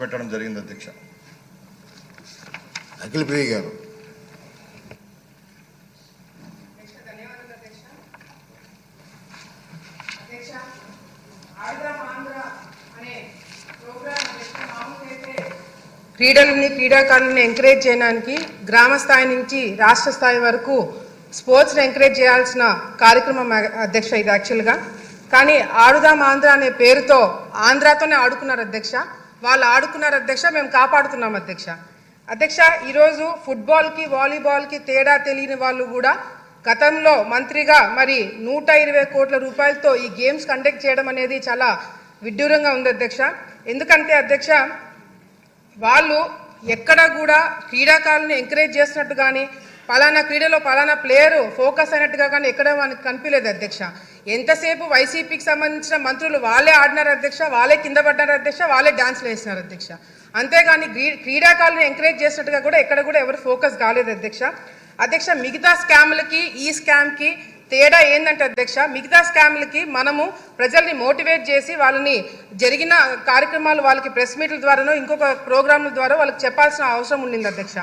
పెట్టడం జరిగింది అధ్యక్ష. అఖిల ప్రియ గారు. క్రీడాకారులను ఎంకరేజ్ చేయడానికి గ్రామ స్థాయి నుంచి రాష్ట్ర స్థాయి వరకు స్పోర్ట్స్ని ఎంకరేజ్ చేయాల్సిన కార్యక్రమం అధ్యక్ష ఇది యాక్చువల్గా. కానీ ఆడుదాం ఆంధ్ర అనే పేరుతో ఆంధ్రాతోనే ఆడుకున్నారు అధ్యక్ష. వాళ్ళు ఆడుకున్నారు అధ్యక్ష, మేము కాపాడుతున్నాం అధ్యక్ష. అధ్యక్ష, ఈరోజు ఫుట్బాల్కి వాలీబాల్కి తేడా తెలియని వాళ్ళు కూడా గతంలో మంత్రిగా మరి 120 కోట్ల రూపాయలతో ఈ గేమ్స్ కండక్ట్ చేయడం అనేది చాలా విడ్డూరంగా ఉంది అధ్యక్ష. ఎందుకంటే అధ్యక్ష, వాళ్ళు ఎక్కడ కూడా క్రీడాకారులను ఎంకరేజ్ చేసినట్టు కానీ పలానా క్రీడలో పలానా ప్లేయరు ఫోకస్ అయినట్టుగా కానీ ఎక్కడ మనకు కనిపించలేదు అధ్యక్ష. ఎంతసేపు వైసీపీకి సంబంధించిన మంత్రులు వాళ్ళే ఆడినారు అధ్యక్ష, వాళ్ళే కింద పడ్డారు అధ్యక్ష, వాళ్ళే డాన్స్లు వేసినారు అధ్యక్ష. అంతేగాని క్రీడాకారులను ఎంకరేజ్ చేసినట్టుగా కూడా ఎక్కడ కూడా ఎవరు ఫోకస్ కాలేదు అధ్యక్ష. అధ్యక్ష, మిగతా స్కామ్లకి ఈ స్కామ్కి తేడా ఏంటంటే అధ్యక్ష, మిగతా స్కామ్లకి మనము ప్రజల్ని మోటివేట్ చేసి వాళ్ళని జరిగిన కార్యక్రమాలు వాళ్ళకి ప్రెస్ మీట్ల ద్వారానో ఇంకొక ప్రోగ్రాంల ద్వారా వాళ్ళకి చెప్పాల్సిన అవసరం ఉండింది అధ్యక్ష.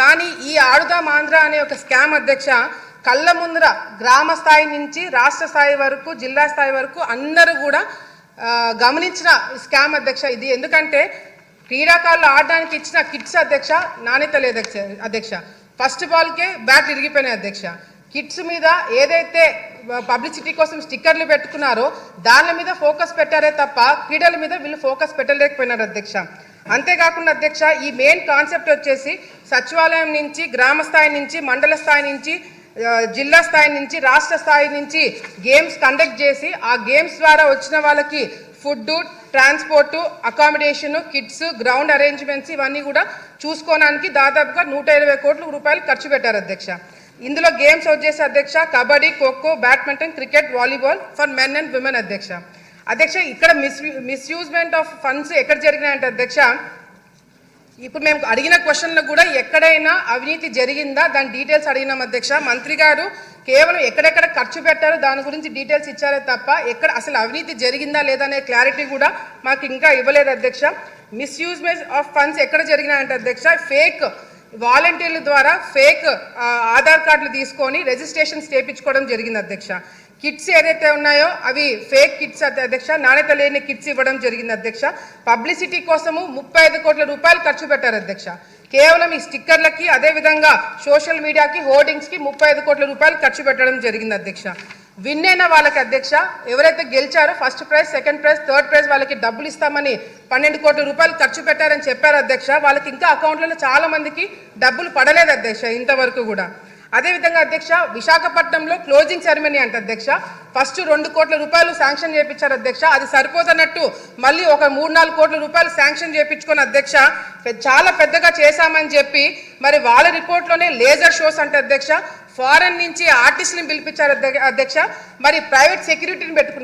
కానీ ఈ ఆడుదాం ఆంధ్ర అనే ఒక స్కామ్ అధ్యక్ష కళ్ళ ముందర గ్రామ స్థాయి నుంచి రాష్ట్ర స్థాయి వరకు జిల్లా స్థాయి వరకు అందరూ కూడా గమనించిన స్కామ్ అధ్యక్ష ఇది. ఎందుకంటే క్రీడాకారులు ఆడడానికి ఇచ్చిన కిట్స్ అధ్యక్ష నాణ్యత లేదు అధ్యక్ష. ఫస్ట్ బాల్కే బ్యాట్ ఇరిగిపోయినాయి అధ్యక్ష. కిట్స్ మీద ఏదైతే పబ్లిసిటీ కోసం స్టిక్కర్లు పెట్టుకున్నారో దాని మీద ఫోకస్ పెట్టారే తప్ప క్రీడల మీద వీళ్ళు ఫోకస్ పెట్టలేకపోయినారు అధ్యక్ష. అంతేకాకుండా అధ్యక్ష, ఈ మెయిన్ కాన్సెప్ట్ వచ్చేసి సచివాలయం నుంచి గ్రామ స్థాయి నుంచి మండల స్థాయి నుంచి జిల్లా స్థాయి నుంచి రాష్ట్ర స్థాయి నుంచి గేమ్స్ కండక్ట్ చేసి ఆ గేమ్స్ ద్వారా వచ్చిన వాళ్ళకి food, transport, accommodation, kits, ground arrangements ఇవన్నీ కూడా చూసుకోవడానికి దాదాపుగా 120 కోట్ల రూపాయలు ఖర్చు పెట్టారు అధ్యక్ష. ఇందులో గేమ్స్ వచ్చేసి అధ్యక్ష kabaddi, kho kho, badminton, cricket, volleyball for men and women అధ్యక్ష. అధ్యక్ష, ఇక్కడ మిస్యూజ్మెంట్ ఆఫ్ ఫండ్స్ ఎక్కడ జరిగినాయంటే అధ్యక్ష, ఇప్పుడు మేము అడిగిన క్వశ్చన్లకు కూడా ఎక్కడైనా అవినీతి జరిగిందా దాని డీటెయిల్స్ అడిగినాం అధ్యక్ష. మంత్రి గారు కేవలం ఎక్కడెక్కడ ఖర్చు పెట్టారో దాని గురించి డీటెయిల్స్ ఇచ్చారే తప్ప ఎక్కడ అసలు అవినీతి జరిగిందా లేదా అనే క్లారిటీ కూడా మాకు ఇంకా ఇవ్వలేదు అధ్యక్ష. మిస్యూజ్మెంట్ ఆఫ్ ఫండ్స్ ఎక్కడ జరిగినాయంటే అధ్యక్ష, ఫేక్ వాలంటీర్ల ద్వారా ఫేక్ ఆధార్ కార్డులు తీసుకొని రిజిస్ట్రేషన్స్ చేయించుకోవడం జరిగింది అధ్యక్ష. కిట్స్ ఏదైతే ఉన్నాయో అవి ఫేక్ కిట్స్ అధ్యక్ష, నాణ్యత లేని కిట్స్ ఇవ్వడం జరిగింది అధ్యక్ష. పబ్లిసిటీ కోసము 35 కోట్ల రూపాయలు ఖర్చు పెట్టారు అధ్యక్ష. కేవలం ఈ స్టిక్కర్లకి అదేవిధంగా సోషల్ మీడియాకి హోర్డింగ్స్కి 35 కోట్ల రూపాయలు ఖర్చు పెట్టడం జరిగింది అధ్యక్ష. విన్ అయిన వాళ్ళకి అధ్యక్ష ఎవరైతే గెలిచారో first prize, second prize, third prize వాళ్ళకి డబ్బులు ఇస్తామని 12 కోట్ల రూపాయలు ఖర్చు పెట్టారని చెప్పారు అధ్యక్ష. వాళ్ళకి ఇంకా అకౌంట్లలో చాలా మందికి డబ్బులు పడలేదు అధ్యక్ష ఇంతవరకు కూడా. అదేవిధంగా అధ్యక్ష, విశాఖపట్నంలో క్లోజింగ్ సెరమనీ అంటే అధ్యక్ష ఫస్ట్ 2 కోట్ల రూపాయలు శాంక్షన్ చేయించారు అధ్యక్ష. అది సరిపోతున్నట్టు మళ్ళీ ఒక 3-4 కోట్ల రూపాయలు శాంక్షన్ చేయించుకొని అధ్యక్ష చాలా పెద్దగా చేశామని చెప్పి మరి వాళ్ళ రిపోర్ట్లోనే లేజర్ షోస్ అంటే అధ్యక్ష ఫారెన్ నుంచి ఆర్టిస్టులను పిలిపించారు అధ్యక్ష. మరి ప్రైవేట్ సెక్యూరిటీని పెట్టుకున్నారు.